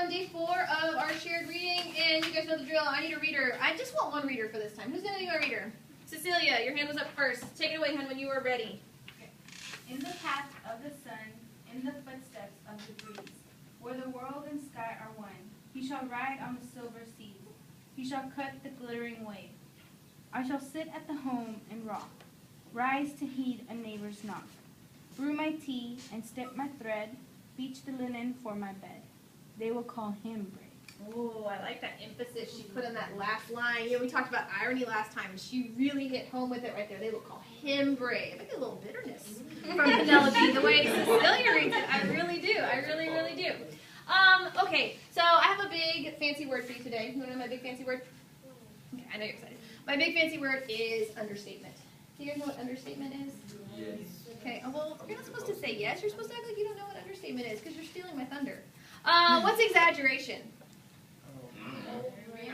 on day 4 of our shared reading, and you guys know the drill. I need a reader. I just want one reader for this time. Who's going to be my reader? Cecilia, your hand was up first. Take it away, hon, when you are ready. Okay. In the path of the sun, in the footsteps of the breeze, where the world and sky are one, he shall ride on the silver seas. He shall cut the glittering wave. I shall sit at the home and rock, rise to heed a neighbor's knock, brew my tea and step my thread, beach the linen for my bed. They will call him brave. Oh, I like that emphasis she put on that last line. You know, we talked about irony last time, and she really hit home with it right there. They will call him brave. I get a little bitterness from Penelope, the way Cecilia reads it. I really do. I really, really do. Okay, so I have a big fancy word for you today. You want to know my big fancy word? Okay, I know you're excited. My big fancy word is understatement. Do you guys know what understatement is? Yes. Okay, well, you're not supposed to say yes. You're supposed to act like you don't know what understatement is because you're stealing my thunder. What's exaggeration?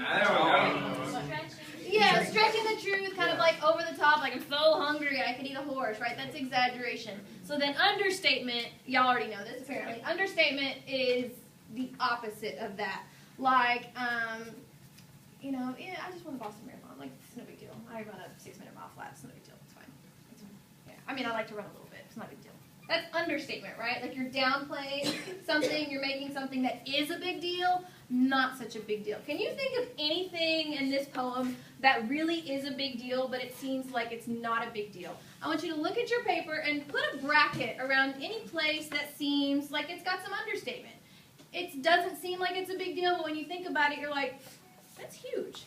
I don't know. Yeah, stretching the truth, kind of like over the top, like I'm so hungry I could eat a horse, right? That's exaggeration. So then understatement, y'all already know this apparently. Understatement is the opposite of that. Like, you know, yeah, I just won the Boston Marathon. Like, it's no big deal. I run a 6-minute mile flat. It's no big deal. It's fine. It's fine. Yeah. I mean, I like to run a little bit. It's not a big deal. That's understatement, right? Like you're downplaying something, you're making something that is a big deal, not such a big deal. Can you think of anything in this poem that really is a big deal, but it seems like it's not a big deal? I want you to look at your paper and put a bracket around any place that seems like it's got some understatement. It doesn't seem like it's a big deal, but when you think about it, you're like, that's huge.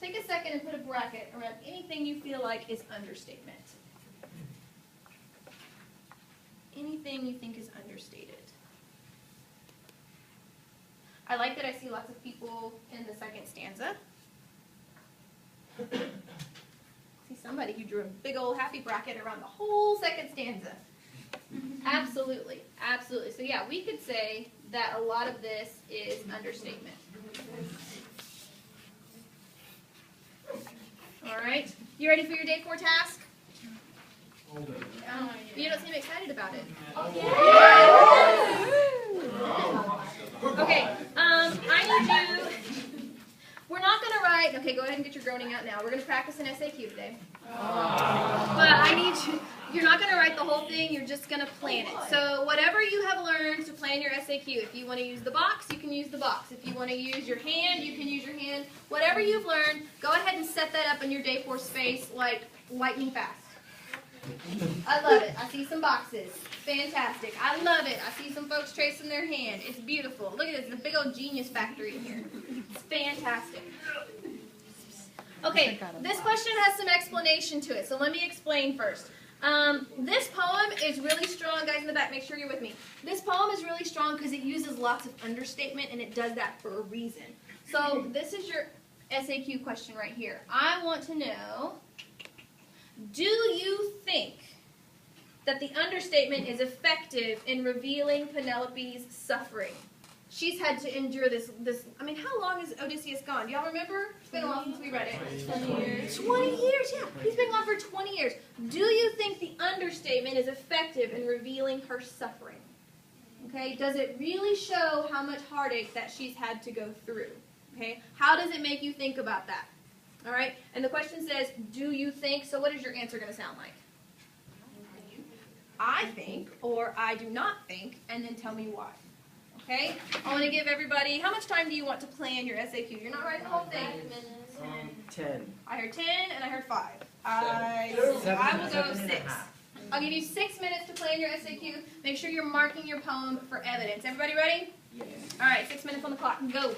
Take a second and put a bracket around anything you feel like is understatement. Anything you think is understated. I like that I see lots of people in the second stanza. See somebody who drew a big old happy bracket around the whole second stanza. Absolutely, absolutely. So yeah, we could say that a lot of this is understatement. All right, you ready for your day 4 task? You don't seem excited about it. Okay, I need you, we're not going to write, okay, go ahead and get your groaning out now. We're going to practice an SAQ today. But I need you, you're not going to write the whole thing, you're just going to plan it. So whatever you have learned to plan your SAQ, if you want to use the box, you can use the box. If you want to use your hand, you can use your hand. Whatever you've learned, go ahead and set that up in your day 4 space like lightning fast. I love it. I see some boxes. Fantastic. I love it. I see some folks tracing their hand. It's beautiful. Look at this. It's a big old genius factory in here. It's fantastic. Okay, this question has some explanation to it, so let me explain first. This poem is really strong. Guys in the back, make sure you're with me. This poem is really strong because it uses lots of understatement, and it does that for a reason. So this is your SAQ question right here. I want to know, do you think that the understatement is effective in revealing Penelope's suffering? She's had to endure this, I mean, how long is Odysseus gone? Do y'all remember? It's been a while since we read it. 20 years. 20 years, yeah. He's been gone for 20 years. Do you think the understatement is effective in revealing her suffering? Okay, does it really show how much heartache that she's had to go through? Okay, how does it make you think about that? All right, and the question says, do you think, so what is your answer going to sound like? I think, or I do not think, and then tell me why. Okay, I want to give everybody, how much time do you want to plan your SAQ? You're not writing the whole thing. 10. I heard 10 and I heard 5. I will go 6. I'll give you 6 minutes to plan your SAQ. Make sure you're marking your poem for evidence. Everybody ready? Yes. All right, 6 minutes on the clock. Go.